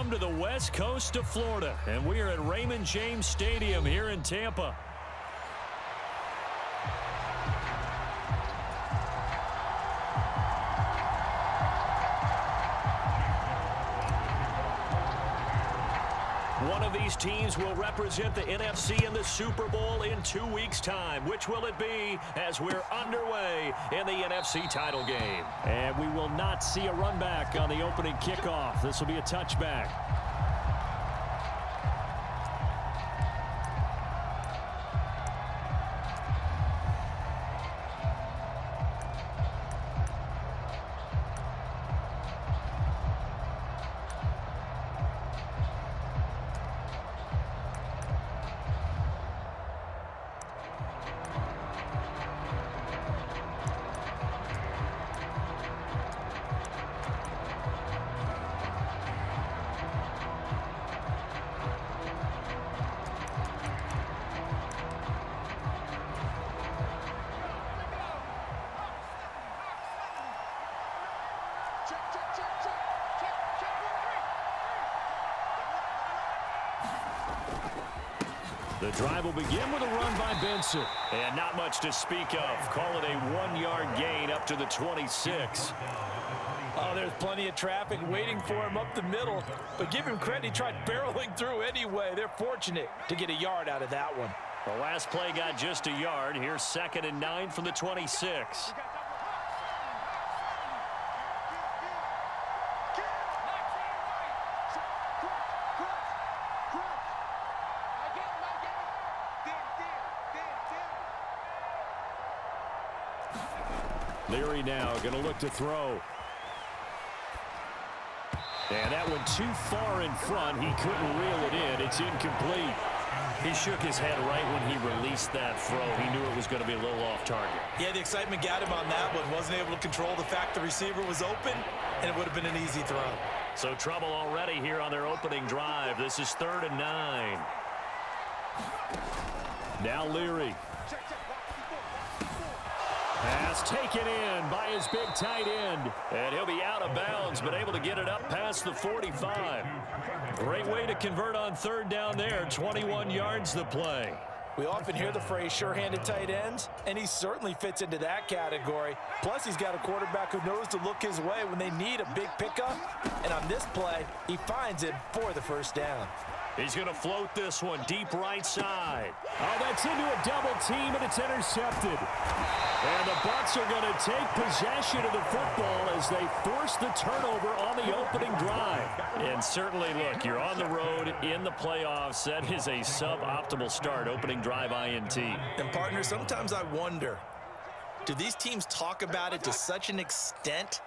Welcome to the west coast of Florida, and we are at Raymond James Stadium here in Tampa. One of these teams will represent the NFC in the Super Bowl in 2 weeks' time. Which will it be as we're underway in the NFC title game? And we will not see a run back on the opening kickoff. This will be a touchback. The drive will begin with a run by Benson. And not much to speak of. Call it a 1-yard gain up to the 26. Oh, there's plenty of traffic waiting for him up the middle. But give him credit, he tried barreling through anyway. They're fortunate to get a yard out of that one. The last play got just a yard. Here's 2nd and 9 from the 26. Leary now going to look to throw. And that one too far in front. He couldn't reel it in. It's incomplete. He shook his head right when he released that throw. He knew it was going to be a little off target. Yeah, the excitement got him on that one. Wasn't able to control the fact the receiver was open, and it would have been an easy throw. So trouble already here on their opening drive. This is 3rd and 9. Now Leary. Pass taken in by his big tight end. And he'll be out of bounds, but able to get it up past the 45. Great way to convert on 3rd down there. 21 yards the play. We often hear the phrase sure-handed tight ends, and he certainly fits into that category. Plus, he's got a quarterback who knows to look his way when they need a big pickup. And on this play, he finds it for the 1st down. He's going to float this one deep right side. Oh, that's into a double team, and it's intercepted. And the Bucs are going to take possession of the football as they force the turnover on the opening drive. And certainly, look, you're on the road in the playoffs. That is a suboptimal start, opening drive INT. And, partner, sometimes I wonder, do these teams talk about it to such an extent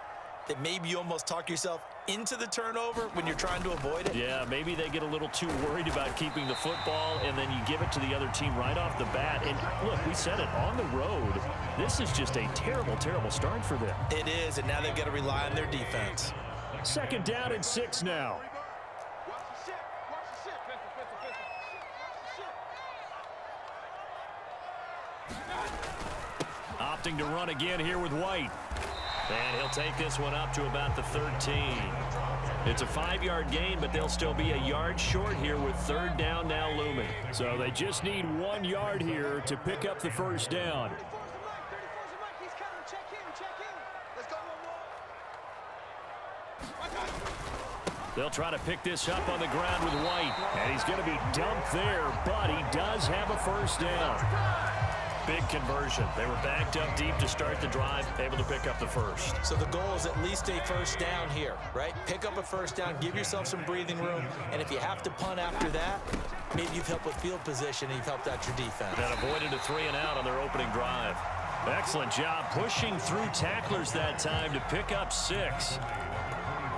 that maybe you almost talk yourself into the turnover when you're trying to avoid it? Yeah, maybe they get a little too worried about keeping the football, and then you give it to the other team right off the bat. And look, we said it, on the road, this is just a terrible, terrible start for them. It is, and now they've got to rely on their defense. 2nd down and 6 now. Opting to run again here with White. And he'll take this one up to about the 13. It's a 5-yard gain, but they'll still be a yard short here with 3rd down now looming. So they just need 1 yard here to pick up the 1st down. They'll try to pick this up on the ground with White. And he's going to be dumped there, but he does have a 1st down. Big conversion. They were backed up deep to start the drive, able to pick up the 1st. So the goal is at least a 1st down here, right? Pick up a 1st down, give yourself some breathing room, and if you have to punt after that, maybe you've helped with field position and you've helped out your defense. That avoided a 3 and out on their opening drive. Excellent job pushing through tacklers that time to pick up 6.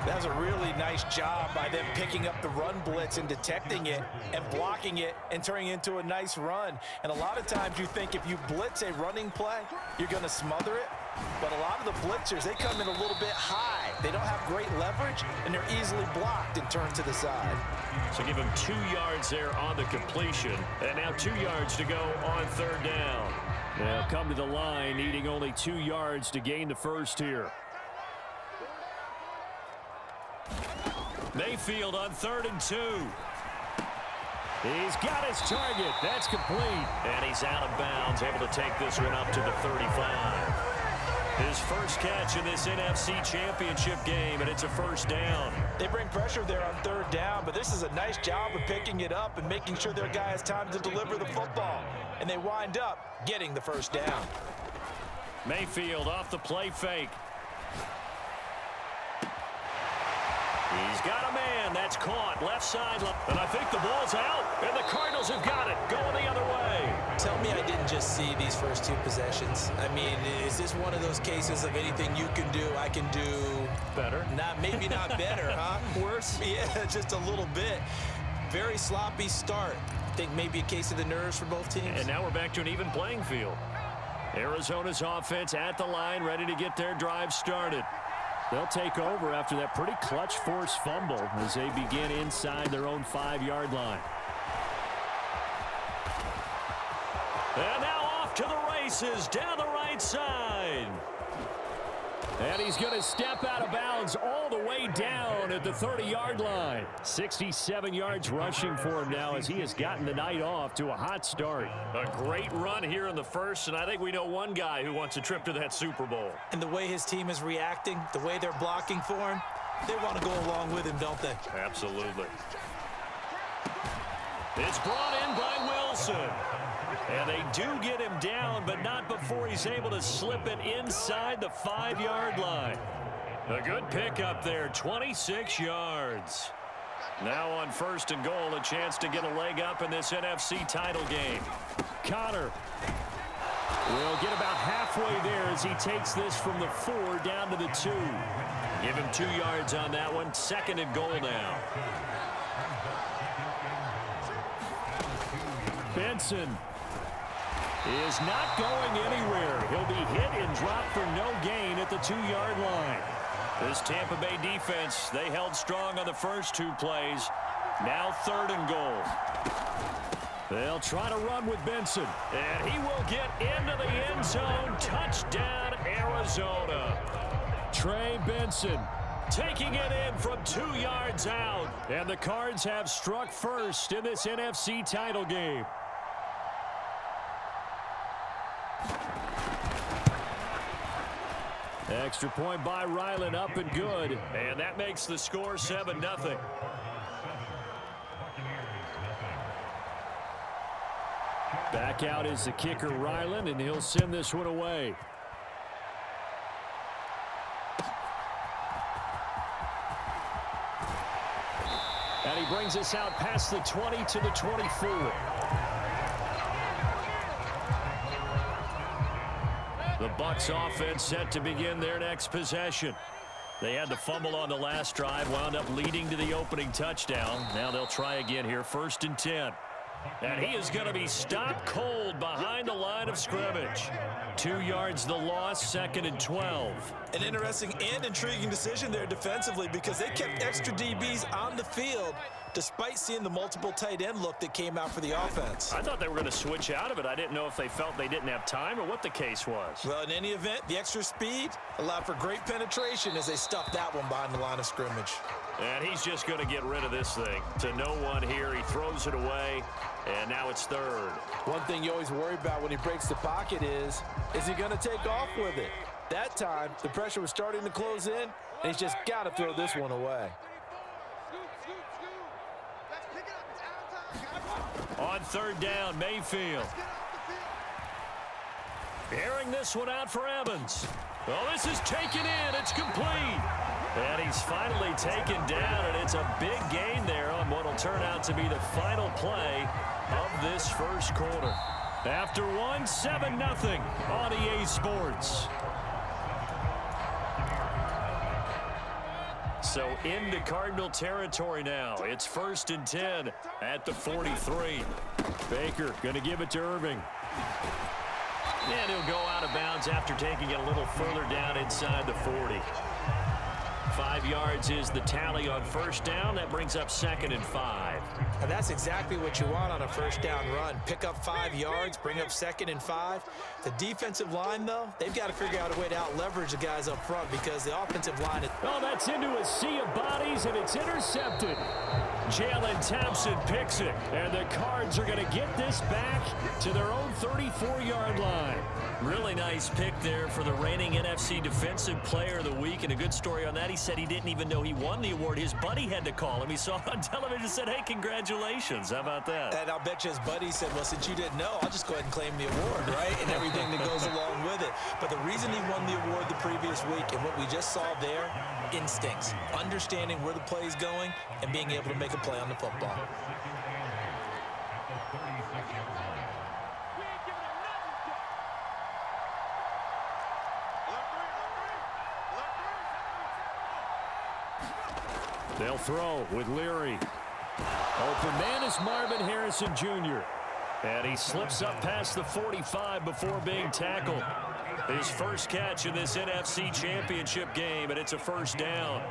That was a really nice job by them picking up the run blitz and detecting it and blocking it and turning it into a nice run. And a lot of times you think if you blitz a running play, you're going to smother it. But a lot of the blitzers, they come in a little bit high. They don't have great leverage, and they're easily blocked and turned to the side. So give him 2 yards there on the completion. And now 2 yards to go on 3rd down. They'll come to the line, needing only 2 yards to gain the 1st here. Mayfield on 3rd and 2. He's got his target. That's complete. And he's out of bounds, able to take this one up to the 35. His first catch in this NFC Championship game, and it's a first down. They bring pressure there on 3rd down, but this is a nice job of picking it up and making sure their guy has time to deliver the football. And they wind up getting the first down. Mayfield off the play fake. He's got a man. That's caught. Left side. And I think the ball's out. And the Cardinals have got it. Going the other way. Tell me I didn't just see these first 2 possessions. I mean, is this one of those cases of anything you can do, I can do better? Maybe not better, huh? Worse? Yeah, just a little bit. Very sloppy start. I think maybe a case of the nerves for both teams. And now we're back to an even playing field. Arizona's offense at the line, ready to get their drive started. They'll take over after that pretty clutch forced fumble as they begin inside their own 5-yard line. And now off to the races down the right side. And he's going to step out of bounds all the way down at the 30-yard line. 67 yards rushing for him now as he has gotten the night off to a hot start. A great run here in the first, and I think we know one guy who wants a trip to that Super Bowl. And the way his team is reacting, the way they're blocking for him, they want to go along with him, don't they? Absolutely. It's brought in by Wilson. And they do get him down, but not before he's able to slip it inside the 5-yard line. A good pickup there, 26 yards. Now on 1st and goal, a chance to get a leg up in this NFC title game. Connor will get about halfway there as he takes this from the 4 down to the 2. Give him 2 yards on that one. 2nd and goal now. Benson is not going anywhere. He'll be hit and dropped for no gain at the 2-yard line. This Tampa Bay defense, they held strong on the first 2 plays. Now 3rd and goal. They'll try to run with Benson. And he will get into the end zone. Touchdown, Arizona. Trey Benson taking it in from 2 yards out. And the Cards have struck first in this NFC title game. Extra point by Ryland, up and good. And that makes the score 7-0. Back out is the kicker, Ryland, and he'll send this one away. And he brings us out past the 20 to the 24. The Bucs offense set to begin their next possession. They had the fumble on the last drive, wound up leading to the opening touchdown. Now they'll try again here, 1st and 10. And he is going to be stopped cold behind the line of scrimmage. 2 yards the loss, 2nd and 12. An interesting and intriguing decision there defensively because they kept extra DBs on the field despite seeing the multiple tight end look that came out for the offense. I thought they were going to switch out of it. I didn't know if they felt they didn't have time or what the case was. Well, in any event, the extra speed allowed for great penetration as they stuffed that one behind the line of scrimmage. And he's just going to get rid of this thing. To no one here. He throws it away, and now it's 3rd. One thing you always worry about when he breaks the pocket is he going to take off with it? That time, the pressure was starting to close in, and he's just got to throw this one away. On 3rd down, Mayfield. Airing this one out for Evans. Well, this is taken in. It's complete. And he's finally taken down, and it's a big gain there on what will turn out to be the final play of this first quarter. After one, 7-0 on EA Sports. So into Cardinal territory now. It's 1st and 10 at the 43. Baker going to give it to Irving. And he'll go out of bounds after taking it a little further down inside the 40. 5 yards is the tally on first down. That brings up 2nd and 5. And that's exactly what you want on a first down run. Pick up 5 yards, bring up 2nd and 5. The defensive line, though, they've got to figure out a way to out-leverage the guys up front because the offensive line is... Oh, that's into a sea of bodies, and it's intercepted. Jalen Thompson picks it, and the Cards are going to get this back to their own 34-yard line. Really nice pick there for the reigning NFC Defensive Player of the Week, and a good story on that. He said he didn't even know he won the award. His buddy had to call him. He saw it on television and said, hey, congratulations. How about that? And I'll bet you his buddy said, well, since you didn't know, I'll just go ahead and claim the award, right? And everything that goes along with it. But the reason he won the award the previous week and what we just saw there, instincts, understanding where the play is going and being able to make a play on the football. They'll throw with Leary. Open man is Marvin Harrison Jr. And he slips up past the 45 before being tackled. His first catch in this NFC Championship game, and it's a first down.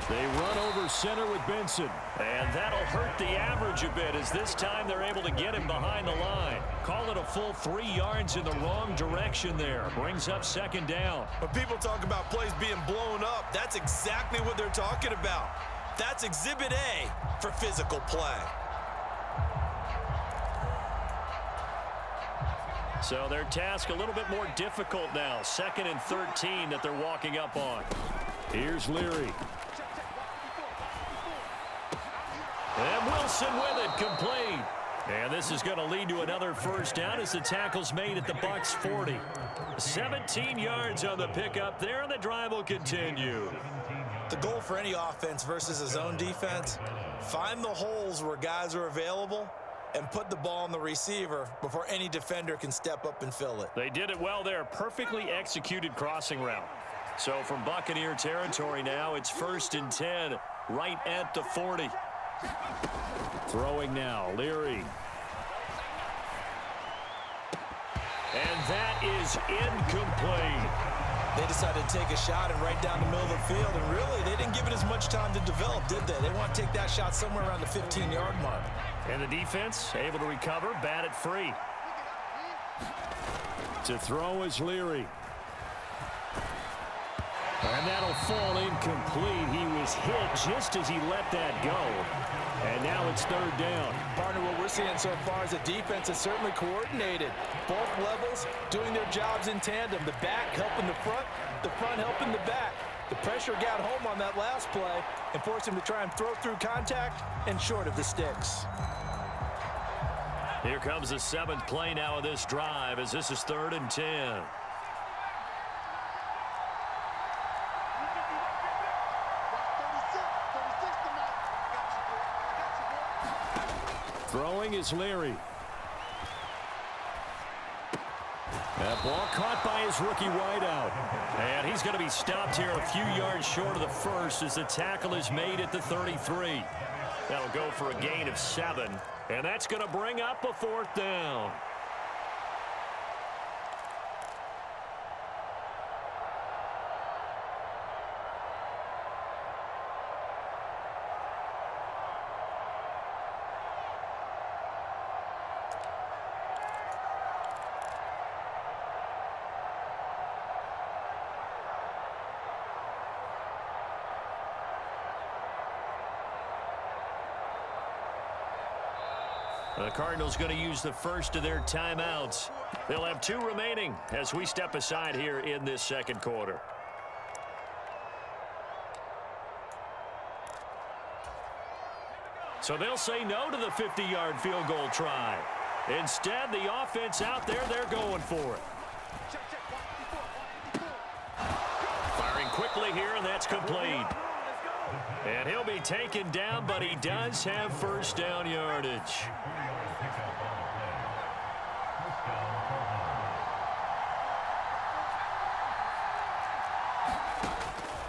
They run over center with Benson. And that'll hurt the average a bit as this time they're able to get him behind the line. Call it a full 3 yards in the wrong direction there. Brings up 2nd down. When people talk about plays being blown up, that's exactly what they're talking about. That's Exhibit A for physical play. So their task a little bit more difficult now. 2nd and 13 that they're walking up on. Here's Leary. And Wilson with it, complete. And this is going to lead to another first down as the tackle's made at the Bucs 40. 17 yards on the pickup there, and the drive will continue. The goal for any offense versus a zone defense, find the holes where guys are available and put the ball on the receiver before any defender can step up and fill it. They did it well there. Perfectly executed crossing route. So from Buccaneer territory now, it's 1st and 10 right at the 40. Throwing now, Leary. And that is incomplete. They decided to take a shot and right down the middle of the field, and really, they didn't give it as much time to develop, did they? They want to take that shot somewhere around the 15-yard mark. And the defense able to recover, bat it free. To throw is Leary. And that'll fall incomplete. He was hit just as he let that go. And now it's 3rd down. Partner, what we're seeing so far is the defense is certainly coordinated. Both levels doing their jobs in tandem. The back helping the front helping the back. The pressure got home on that last play and forced him to try and throw through contact and short of the sticks. Here comes the 7th play now of this drive as this is 3rd and 10. Throwing is Leary. That ball caught by his rookie wideout. And he's going to be stopped here a few yards short of the first as the tackle is made at the 33. That'll go for a gain of 7. And that's going to bring up a 4th down. The Cardinals going to use the first of their timeouts. They'll have 2 remaining as we step aside here in this 2nd quarter. So they'll say no to the 50-yard field goal try. Instead, the offense out there, they're going for it. Firing quickly here, and that's complete. And he'll be taken down, but he does have first down yardage.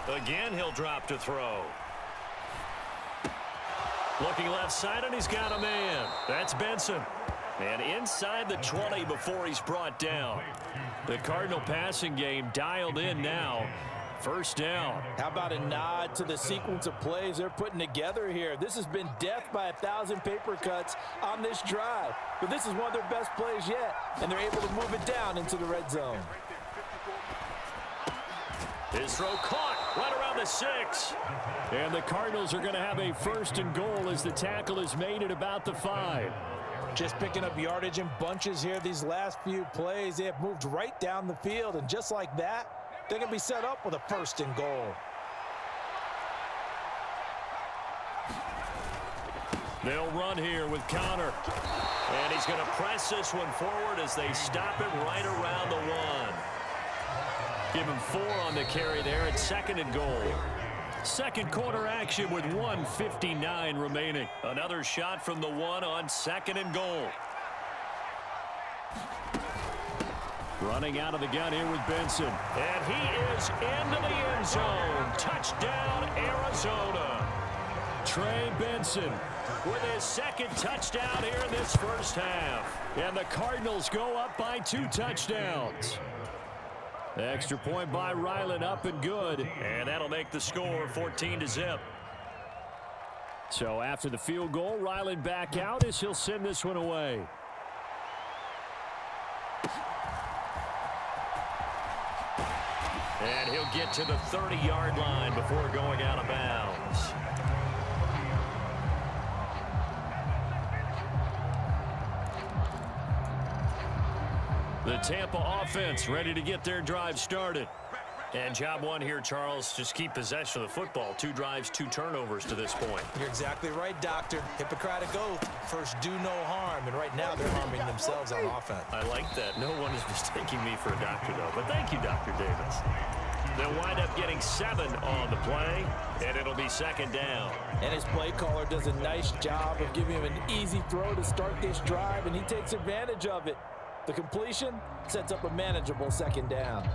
Again, he'll drop to throw. Looking left side, and he's got a man. That's Benson. And inside the 20 before he's brought down. The Cardinal passing game dialed in now. First down. How about a nod to the sequence of plays they're putting together here? This has been death by 1,000 paper cuts on this drive. But this is one of their best plays yet, and they're able to move it down into the red zone. His throw caught right around the 6. And the Cardinals are going to have a first and goal as the tackle is made at about the 5. Just picking up yardage in bunches here these last few plays. They have moved right down the field, and just like that, they're going to be set up with a first and goal. They'll run here with Connor. And he's going to press this one forward as they stop it right around the 1. Give him 4 on the carry there at second and goal. Second quarter action with 1:59 remaining. Another shot from the 1 on second and goal. Running out of the gun here with Benson. And he is into the end zone. Touchdown, Arizona. Trey Benson with his second touchdown here in this first half. And the Cardinals go up by 2 touchdowns. Extra point by Ryland, up and good. And that'll make the score 14-0. So after the field goal, Ryland back out as he'll send this one away. And he'll get to the 30-yard line before going out of bounds. The Tampa offense ready to get their drive started. And job one here, Charles, just keep possession of the football. 2 drives, 2 turnovers to this point. You're exactly right, Doctor. Hippocratic oath. First, do no harm. And right now, they're harming themselves on offense. I like that. No one is mistaking me for a doctor, though. But thank you, Dr. Davis. They'll wind up getting 7 on the play, and it'll be second down. And his play caller does a nice job of giving him an easy throw to start this drive, and he takes advantage of it. The completion sets up a manageable second down.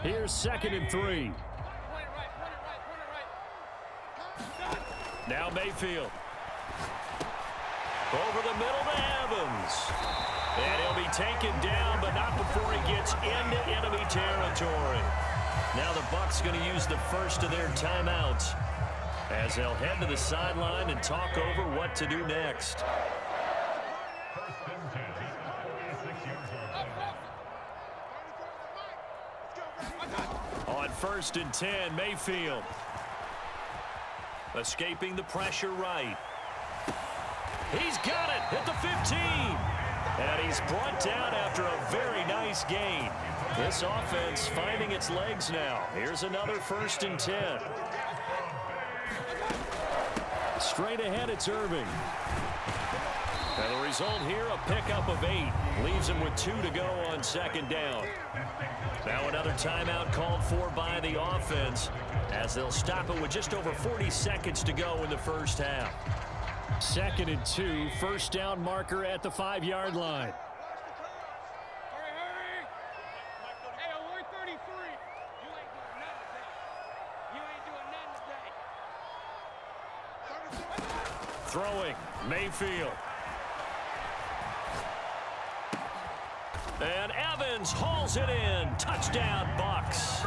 Here's second and 3. Now Mayfield. Over the middle to Evans. And he'll be taken down, but not before he gets into enemy territory. Now the Bucs going to use the first of their timeouts as they'll head to the sideline and talk over what to do next. On first and 10, Mayfield. Escaping the pressure right. He's got it at the 15. And he's brought down after a very nice gain. This offense finding its legs now. Here's another first and 10. Straight ahead, it's Irving. And the result here, a pickup of 8. Leaves him with 2 to go on second down. Now another timeout called for by the offense as they'll stop it with just over 40 seconds to go in the first half. Second and 2, first down marker at the 5-yard line. Throwing, Mayfield. And Evans hauls it in. Touchdown, Bucs.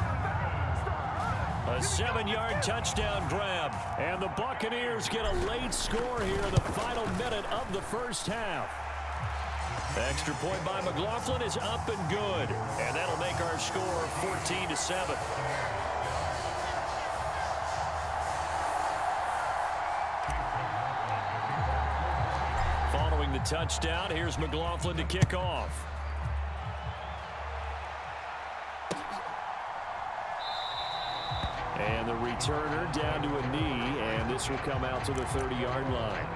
A 7-yard touchdown grab. And the Buccaneers get a late score here in the final minute of the first half. Extra point by McLaughlin is up and good. And that'll make our score 14-7. Following the touchdown, here's McLaughlin to kick off. And the returner down to a knee, and this will come out to the 30-yard line.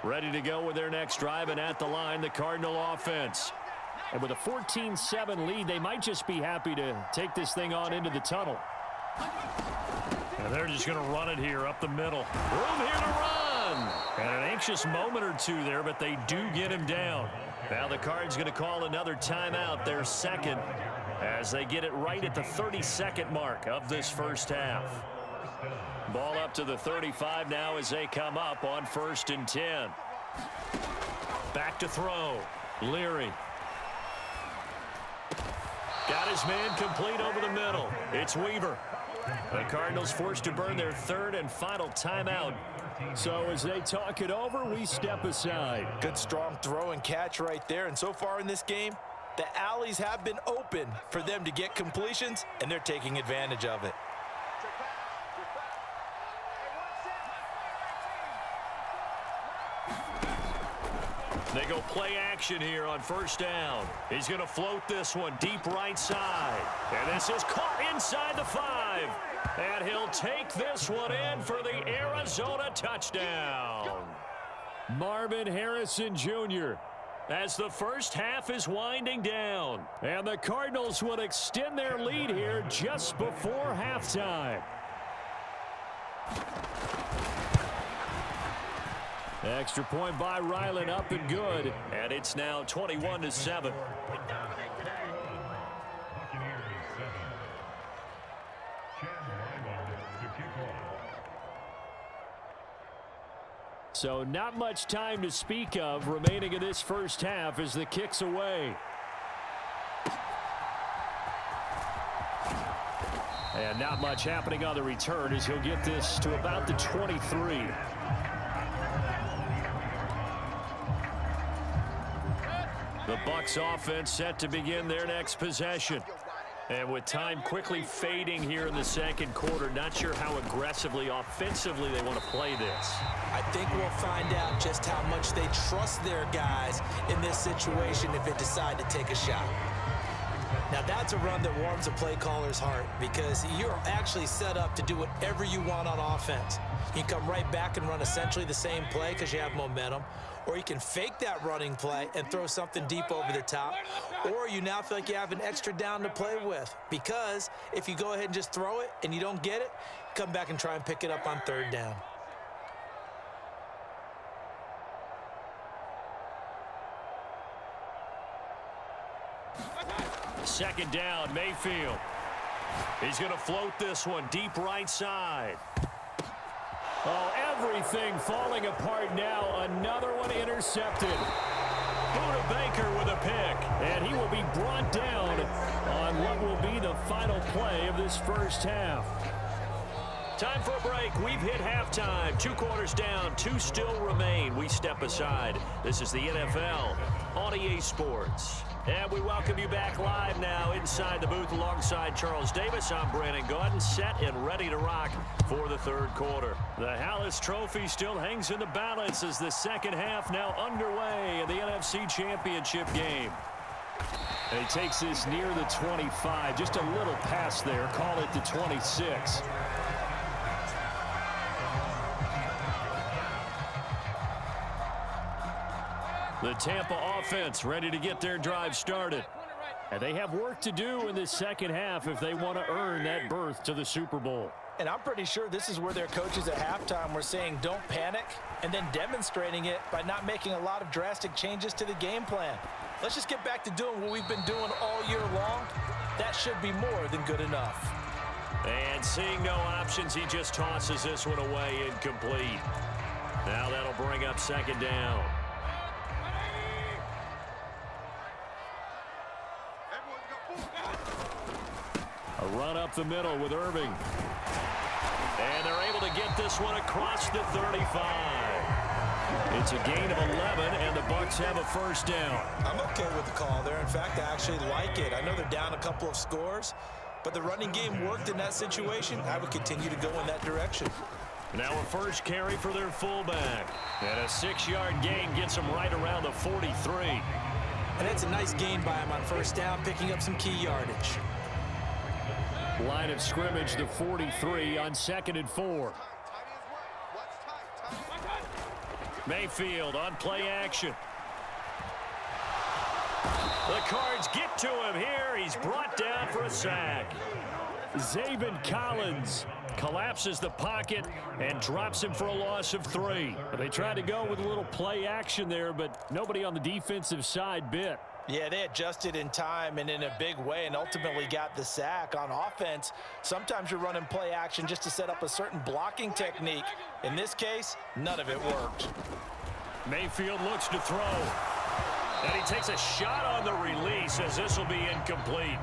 Ready to go with their next drive, and at the line, the Cardinal offense. And with a 14-7 lead, they might just be happy to take this thing on into the tunnel. And they're just going to run it here up the middle. Room here to run. And an anxious moment or two there, but they do get him down. Now the Cards going to call another timeout, their second, as they get it right at the 32nd mark of this first half. Ball up to the 35 now as they come up on 1st and 10. Back to throw. Leary. Got his man complete over the middle. It's Weaver. The Cardinals forced to burn their 3rd and final timeout. So as they talk it over, we step aside. Good strong throw and catch right there. And so far in this game, the alleys have been open for them to get completions, and they're taking advantage of it. They go play action here on 1st down. He's going to float this one deep right side. And this is caught inside the 5. And he'll take this one in for the Arizona touchdown. Marvin Harrison Jr. as the first half is winding down. And the Cardinals will extend their lead here just before halftime. Extra point by Ryland, up and good. And it's now 21-7. So not much time to speak of remaining in this first half as the kick's away. And not much happening on the return as he'll get this to about the 23. The Bucs offense set to begin their next possession. And with time quickly fading here in the second quarter, not sure how aggressively, offensively they want to play this. I think we'll find out just how much they trust their guys in this situation if they decide to take a shot. Now that's a run that warms a play caller's heart because you're actually set up to do whatever you want on offense. You can come right back and run essentially the same play because you have momentum, or you can fake that running play and throw something deep over the top, or you now feel like you have an extra down to play with because if you go ahead and just throw it and you don't get it, come back and try and pick it up on 3rd down. Second down, Mayfield. He's going to float this one deep right side. Oh, everything falling apart now. Another one intercepted. Buda Baker with a pick, and he will be brought down on what will be the final play of this first half. Time for a break. We've hit halftime. 2 quarters down, 2 still remain. We step aside. This is the NFL on EA Sports. And we welcome you back live now inside the booth alongside Charles Davis. I'm Brandon Gaudin, set and ready to rock for the 3rd quarter. The Hallis Trophy still hangs in the balance as the second half now underway in the NFC Championship game. And he takes this near the 25, just a little past there, call it the 26. The Tampa offense ready to get their drive started. And they have work to do in this second half if they want to earn that berth to the Super Bowl. And I'm pretty sure this is where their coaches at halftime were saying don't panic, and then demonstrating it by not making a lot of drastic changes to the game plan. Let's just get back to doing what we've been doing all year long. That should be more than good enough. And seeing no options, he just tosses this one away incomplete. Now that'll bring up 2nd down. A run up the middle with Irving. And they're able to get this one across the 35. It's a gain of 11, and the Bucs have a 1st down. I'm okay with the call there. In fact, I actually like it. I know they're down a couple of scores, but the running game worked in that situation. I would continue to go in that direction. Now a first carry for their fullback. And a 6-yard gain gets them right around the 43. And it's a nice gain by him on 1st down, picking up some key yardage. Line of scrimmage, the 43 on 2nd and 4. Mayfield on play action. The Cards get to him here. He's brought down for a sack. Zaven Collins collapses the pocket and drops him for a loss of 3. They tried to go with a little play action there, but nobody on the defensive side bit. Yeah, they adjusted in time and in a big way and ultimately got the sack. On offense, sometimes you're running play action just to set up a certain blocking technique. In this case, none of it worked. Mayfield looks to throw. And he takes a shot on the release as this will be incomplete.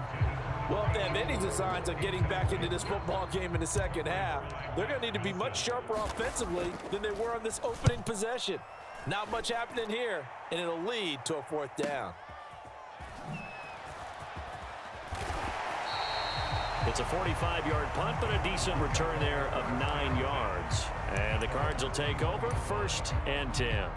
Well, if they have any designs of getting back into this football game in the second half, they're going to need to be much sharper offensively than they were on this opening possession. Not much happening here, and it'll lead to a 4th down. It's a 45-yard punt, but a decent return there of 9 yards. And the Cards will take over 1st and 10.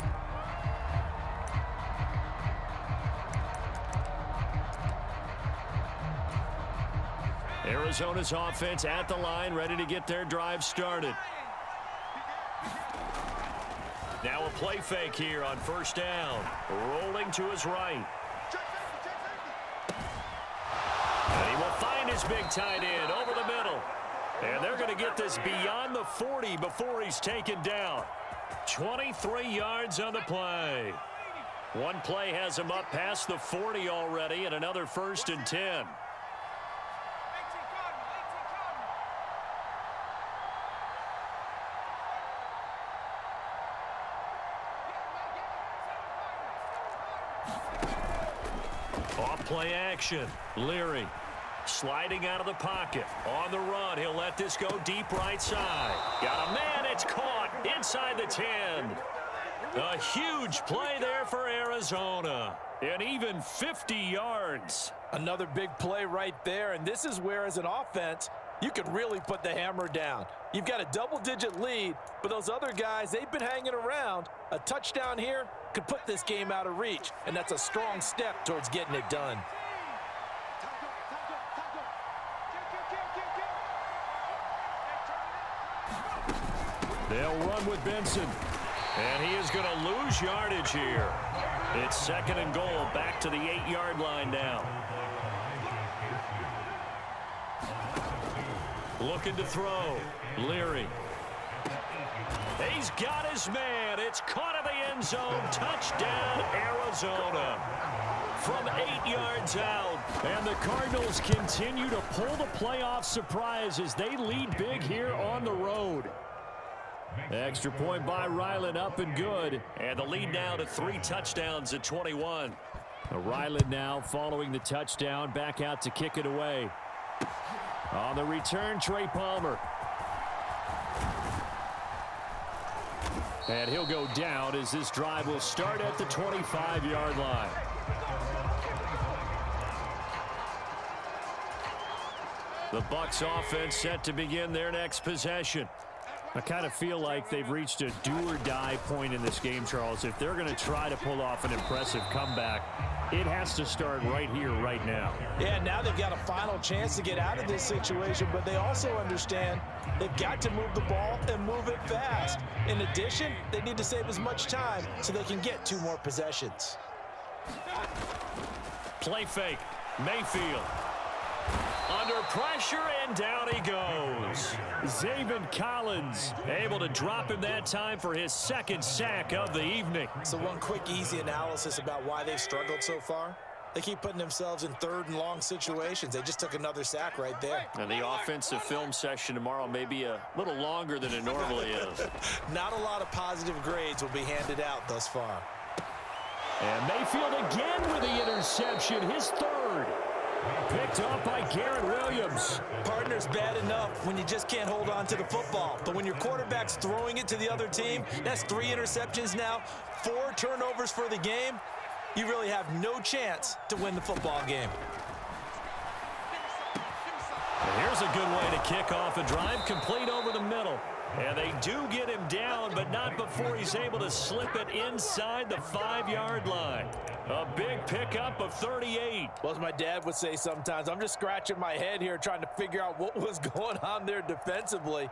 Arizona's offense at the line, ready to get their drive started. Now a play fake here on 1st down. Rolling to his right. And he will find his big tight end over the middle. And they're going to get this beyond the 40 before he's taken down. 23 yards on the play. One play has him up past the 40 already, and another 1st and 10. Off-play action. Leary sliding out of the pocket. On the run, he'll let this go deep right side. Got a man, it's caught inside the 10. A huge play there for Arizona. And even 50 yards. Another big play right there, and this is where, as an offense, you could really put the hammer down. You've got a double-digit lead, but those other guys, they've been hanging around. A touchdown here could put this game out of reach, and that's a strong step towards getting it done. They'll run with Benson. And he is going to lose yardage here. It's 2nd and goal, back to the 8-yard line now. Looking to throw. Leary. He's got his man. It's caught in the end zone. Touchdown, Arizona. From 8 yards out. And the Cardinals continue to pull the playoff surprise as they lead big here on the road. Extra point by Ryland, up and good. And the lead now to 3 touchdowns at 21. Ryland now following the touchdown, back out to kick it away. On the return, Trey Palmer. And he'll go down as this drive will start at the 25-yard line. The Bucs offense set to begin their next possession. I kind of feel like they've reached a do-or-die point in this game, Charles. If they're going to try to pull off an impressive comeback, it has to start right here, right now. Yeah, now they've got a final chance to get out of this situation, but they also understand they've got to move the ball and move it fast. In addition, they need to save as much time so they can get 2 more possessions. Play fake. Mayfield. Under pressure, and down he goes. Zaven Collins able to drop him that time for his 2nd sack of the evening. So one quick, easy analysis about why they've struggled so far. They keep putting themselves in 3rd and long situations. They just took another sack right there. And the offensive film session tomorrow may be a little longer than it normally is. Not a lot of positive grades will be handed out thus far. And Mayfield again with the interception, his 3rd. Picked up by Garrett Williams. Partner's bad enough when you just can't hold on to the football. But when your quarterback's throwing it to the other team, that's 3 interceptions now, 4 turnovers for the game. You really have no chance to win the football game. And here's a good way to kick off a drive, complete over the middle. And they do get him down, but not before he's able to slip it inside the 5-yard line. A big pickup of 38. Well, as my dad would say sometimes, I'm just scratching my head here trying to figure out what was going on there defensively.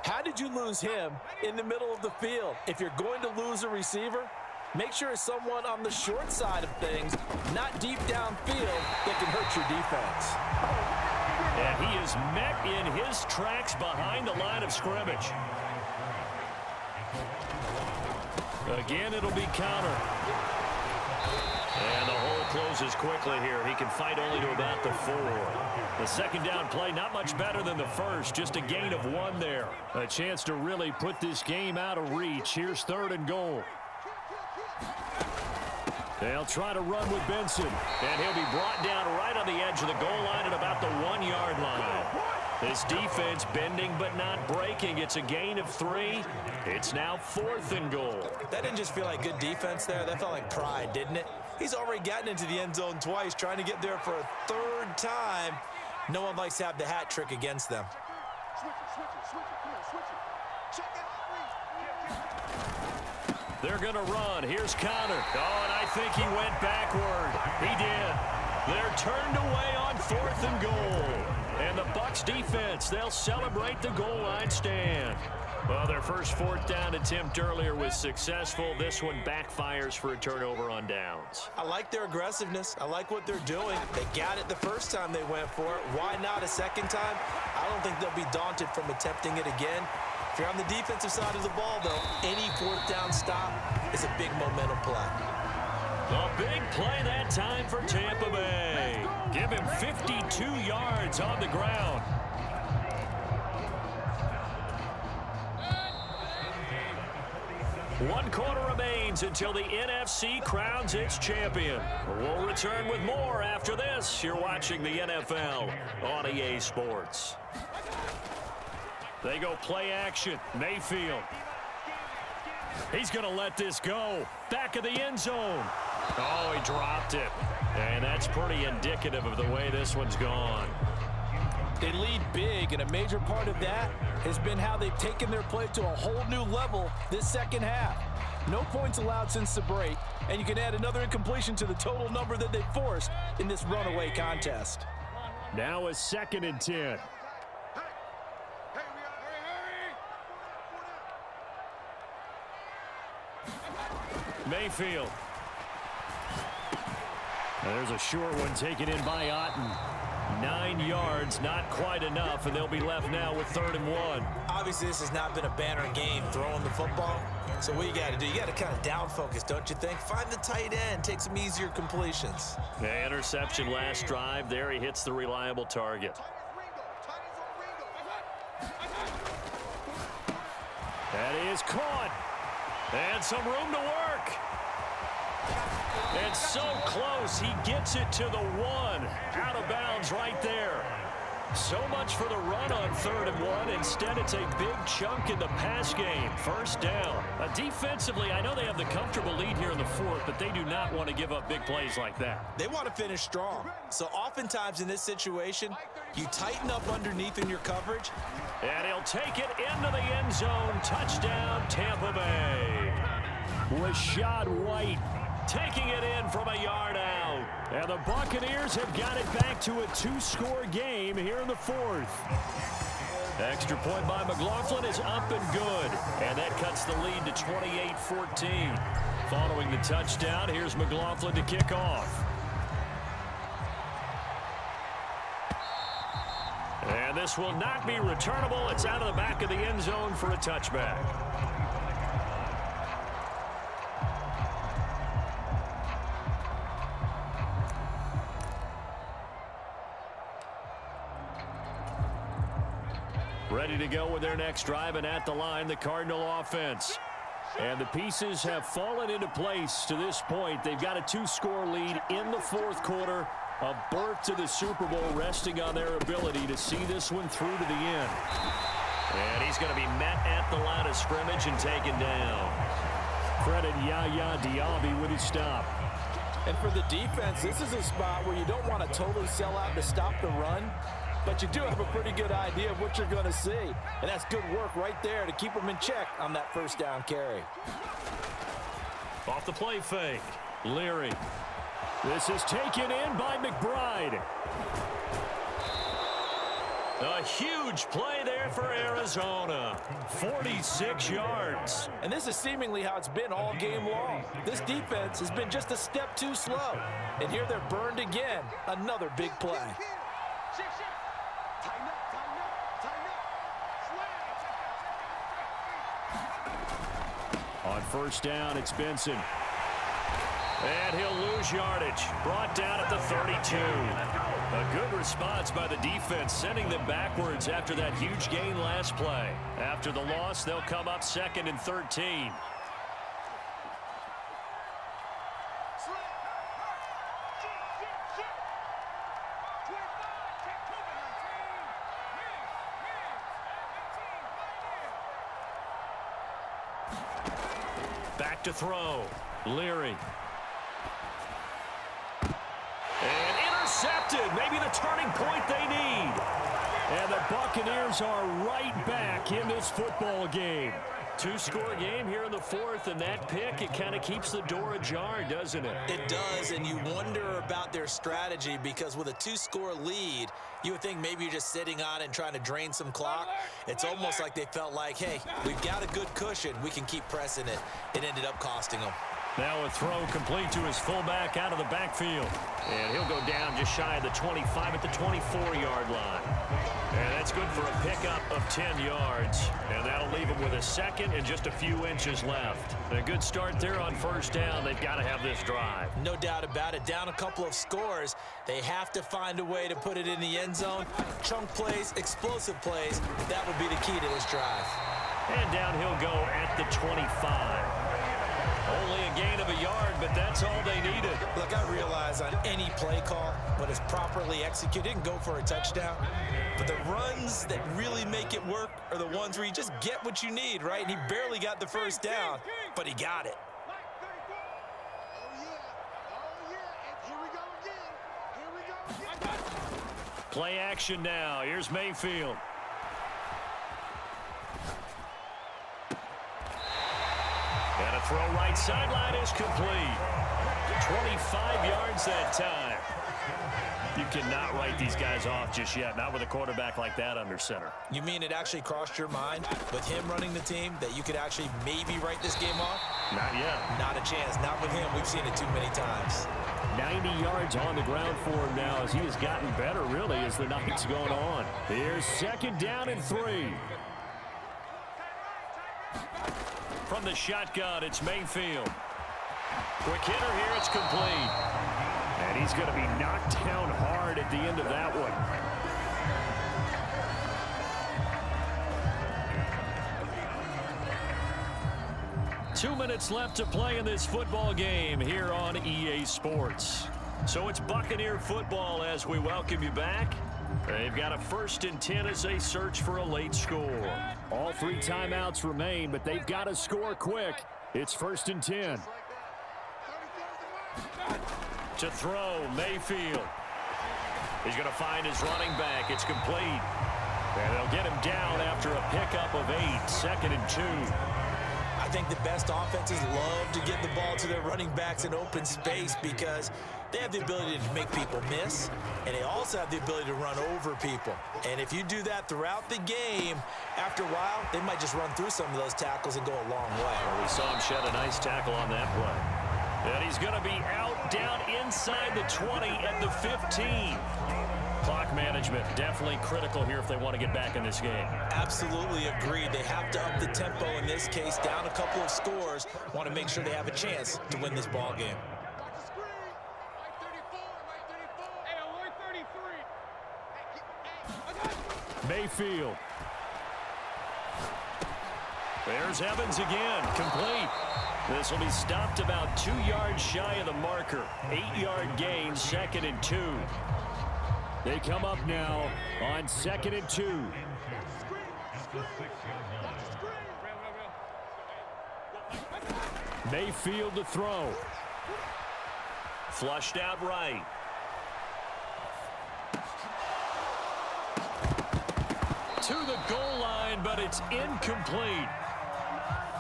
How did you lose him in the middle of the field? If you're going to lose a receiver, make sure it's someone on the short side of things, not deep downfield, that can hurt your defense. And he is met in his tracks behind the line of scrimmage. Again, it'll be counter. And the hole closes quickly here. He can fight only to about the 4. The second down play, not much better than the first. Just a gain of 1 there. A chance to really put this game out of reach. Here's 3rd and goal. They'll try to run with Benson. And he'll be brought down right on the edge of the goal line at about the 1-yard line. This defense bending but not breaking. It's a gain of 3. It's now 4th and goal. That didn't just feel like good defense there. That felt like pride, didn't it? He's already gotten into the end zone twice, trying to get there for a 3rd time. No one likes to have the hat trick against them. They're going to run. Here's Connor. Oh, and I think he went backward. He did. They're turned away on 4th and goal. And the Bucs defense, they'll celebrate the goal line stand. Well, their first 4th down attempt earlier was successful. This one backfires for a turnover on downs. I like their aggressiveness. I like what they're doing. They got it the first time they went for it. Why not a second time? I don't think they'll be daunted from attempting it again. If you're on the defensive side of the ball, though, any 4th down stop is a big momentum play. A big play that time for Tampa Bay. Give him 52 yards on the ground. One quarter remains until the NFC crowns its champion. We'll return with more after this. You're watching the NFL on EA Sports. They go play action. Mayfield. He's going to let this go. Back of the end zone. Oh, he dropped it. And that's pretty indicative of the way this one's gone. They lead big, and a major part of that has been how they've taken their play to a whole new level this second half. No points allowed since the break, and you can add another incompletion to the total number that they forced in this runaway contest. Now a 2nd and 10. Mayfield. There's a short one taken in by Otten. 9 yards, not quite enough, and they'll be left now with 3rd and 1. Obviously, this has not been a banner game throwing the football. So what you got to do, you got to kind of down focus, don't you think? Find the tight end, take some easier completions. The interception last drive. There he hits the reliable target. That is caught. And some room to work. And so close, he gets it to the 1. Out of bounds right there. So much for the run on 3rd and 1. Instead, it's a big chunk in the pass game. 1st down. Defensively, I know they have the comfortable lead here in the 4th, but they do not want to give up big plays like that. They want to finish strong. So oftentimes in this situation, you tighten up underneath in your coverage. And he'll take it into the end zone. Touchdown, Tampa Bay. Rashad White taking it in from a yard out. And the Buccaneers have got it back to a 2-score game here in the 4th. Extra point by McLaughlin is up and good. And that cuts the lead to 28-14. Following the touchdown, here's McLaughlin to kick off. And this will not be returnable. It's out of the back of the end zone for a touchback. Ready to go with their next drive, and at the line, the Cardinal offense. And the pieces have fallen into place to this point. They've got a 2-score lead in the 4th quarter. A berth to the Super Bowl resting on their ability to see this one through to the end. And he's going to be met at the line of scrimmage and taken down. Credit Yaya Diaby with his stop. And for the defense, this is a spot where you don't want to totally sell out to stop the run, but you do have a pretty good idea of what you're going to see. And that's good work right there to keep them in check on that 1st down carry. Off the play fake. Leary. This is taken in by McBride. A huge play there for Arizona. 46 yards. And this is seemingly how it's been all game long. This defense has been just a step too slow. And here they're burned again. Another big play. On first down, it's Benson. And he'll lose yardage. Brought down at the 32. A good response by the defense, sending them backwards after that huge gain last play. After the loss, they'll come up 2nd and 13. Back to throw. Leary. And intercepted. Maybe the turning point they need. And the Buccaneers are right back in this football game. Two-score game here in the 4th, and that pick, it kind of keeps the door ajar, doesn't it? It does, and you wonder about their strategy because with a 2-score lead, you would think maybe you're just sitting on it and trying to drain some clock. It's almost like they felt like, hey, we've got a good cushion. We can keep pressing it. It ended up costing them. Now a throw complete to his fullback out of the backfield. And he'll go down just shy of the 25 at the 24-yard line. And that's good for a pickup of 10 yards. And that'll leave him with a 2nd and just a few inches left. A good start there on first down. They've got to have this drive. No doubt about it. Down a couple of scores. They have to find a way to put it in the end zone. Chunk plays, explosive plays. That would be the key to this drive. And down he'll go at the 25. Only a gain of a yard, but that's all they needed. Look, I realize on any play call, when it's properly executed, it can go for a touchdown. But the runs that really make it work are the ones where you just get what you need, right? And he barely got the first down, but he got it. Play action now. Here's Mayfield. And a throw right sideline is complete. 25 yards that time. You cannot write these guys off just yet, not with a quarterback like that under center. You mean it actually crossed your mind with him running the team that you could actually maybe write this game off? Not yet. Not a chance. Not with him. We've seen it too many times. 90 yards on the ground for him now as he has gotten better, really, as the night's going on. Here's 2nd down and 3. From the shotgun, it's Mayfield. Quick hitter here, it's complete. And he's going to be knocked down hard at the end of that one. Two minutes left to play in this football game here on EA Sports. So it's Buccaneer football as we welcome you back. They've got a 1st and 10 as they search for a late score. All 3 timeouts remain, but they've got to score quick. It's 1st and 10. To throw, Mayfield. He's going to find his running back. It's complete. And they'll get him down after a pickup of 8, 2nd and 2. I think the best offenses love to get the ball to their running backs in open space because they have the ability to make people miss, and they also have the ability to run over people. And if you do that throughout the game, after a while, they might just run through some of those tackles and go a long way. Well, we saw him shed a nice tackle on that play. And he's going to be out down inside the 20 at the 15. Clock management definitely critical here if they want to get back in this game. Absolutely agreed. They have to up the tempo in this case, down a couple of scores. Want to make sure they have a chance to win this ball game. Mayfield. There's Evans again, complete. This will be stopped about 2 yards shy of the marker. 8-yard gain, 2nd and 2. They come up now on 2nd and 2. Mayfield to throw. Flushed out right. To the goal line, but it's incomplete.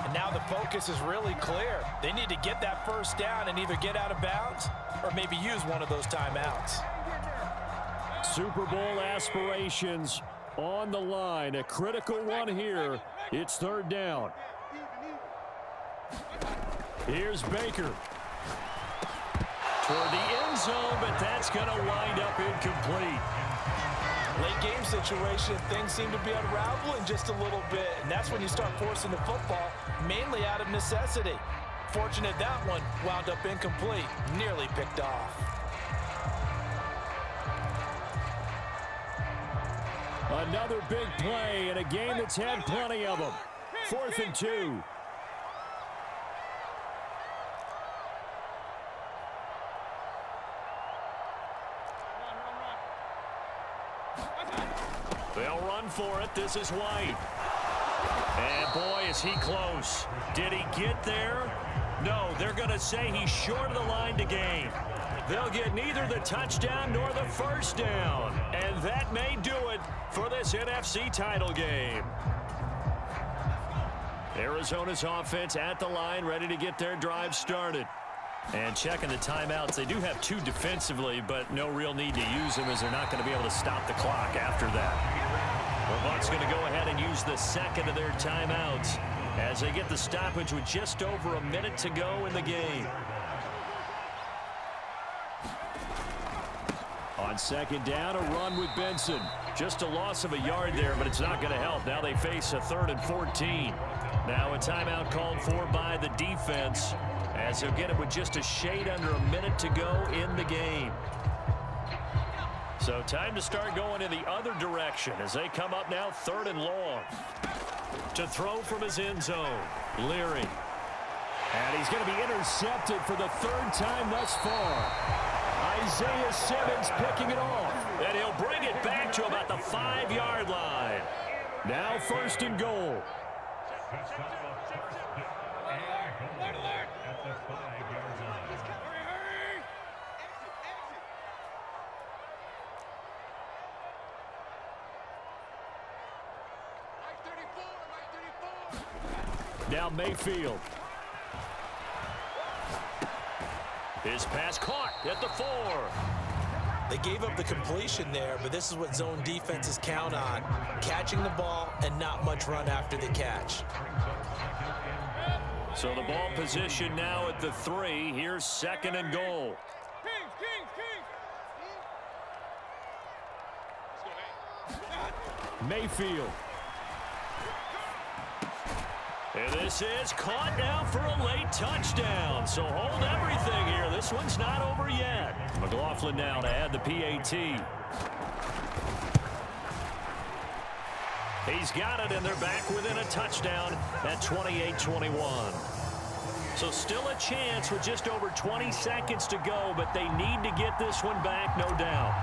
And now the focus is really clear. They need to get that first down and either get out of bounds or maybe use one of those timeouts. Super Bowl aspirations on the line. A critical one here. It's 3rd down. Here's Baker. Toward the end zone, but that's going to wind up incomplete. Late game situation, things seem to be unraveling just a little bit, and that's when you start forcing the football, mainly out of necessity. Fortunate that one wound up incomplete, nearly picked off. Another big play in a game that's had plenty of them. 4th and 2. They'll run for it. This is White. And boy, is he close. Did he get there? No, they're going to say he's short of the line to gain. They'll get neither the touchdown nor the first down. And that may do it for this NFC title game. Arizona's offense at the line, ready to get their drive started. And checking the timeouts. They do have 2 defensively, but no real need to use them as they're not going to be able to stop the clock after that. The Bucs going to go ahead and use the second of their timeouts as they get the stoppage with just over a minute to go in the game. On 2nd down, a run with Benson. Just a loss of a yard there, but it's not going to help. Now they face a 3rd and 14. Now a timeout called for by the defense as they'll get it with just a shade under a minute to go in the game. So time to start going in the other direction as they come up now 3rd and long. To throw from his end zone, Leary. And he's going to be intercepted for the 3rd time thus far. Isaiah Simmons picking it off. And he'll bring it back to about the 5-yard line. Now 1st and goal. Now Mayfield. His pass caught at the 4. They gave up the completion there, but this is what zone defenses count on. Catching the ball and not much run after the catch. So the ball position now at the 3. Here's 2nd and goal. Mayfield. And this is caught now for a late touchdown. So hold everything here. This one's not over yet. McLaughlin now to add the PAT. He's got it, and they're back within a touchdown at 28-21. So still a chance with just over 20 seconds to go, but they need to get this one back, no doubt.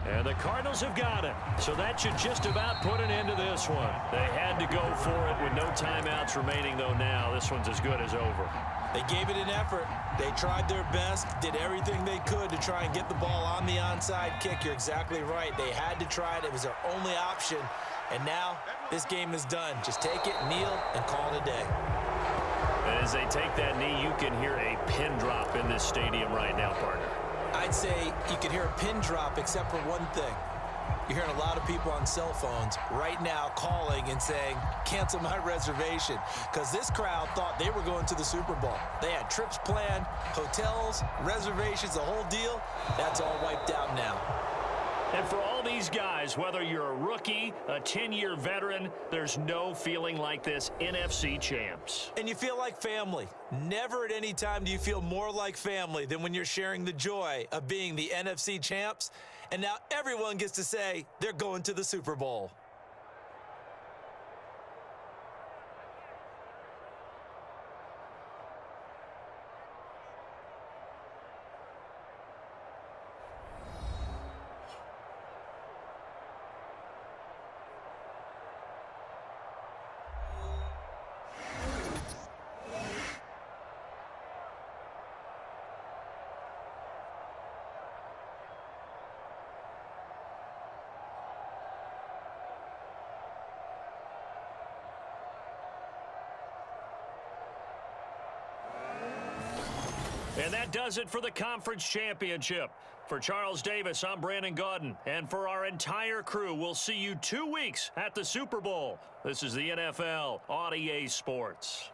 And the Cardinals have got it. So that should just about put an end to this one. They had to go for it with no timeouts remaining, though now this one's as good as over. They gave it an effort. They tried their best, did everything they could to try and get the ball on the onside kick. You're exactly right. They had to try it. It was their only option. And now this game is done. Just take it, kneel, and call it a day. And as they take that knee, you can hear a pin drop in this stadium right now, partner. I'd say you can hear a pin drop except for one thing. You're hearing a lot of people on cell phones right now calling and saying, cancel my reservation, because this crowd thought they were going to the Super Bowl. They had trips planned, hotels, reservations, the whole deal. That's all wiped out now. And for all these guys, whether you're a rookie, a 10-year veteran, there's no feeling like this NFC champs. And you feel like family. Never at any time do you feel more like family than when you're sharing the joy of being the NFC champs. And now everyone gets to say they're going to the Super Bowl. And that does it for the conference championship. For Charles Davis, I'm Brandon Gaudin. And for our entire crew, we'll see you 2 weeks at the Super Bowl. This is the NFL on EA Sports.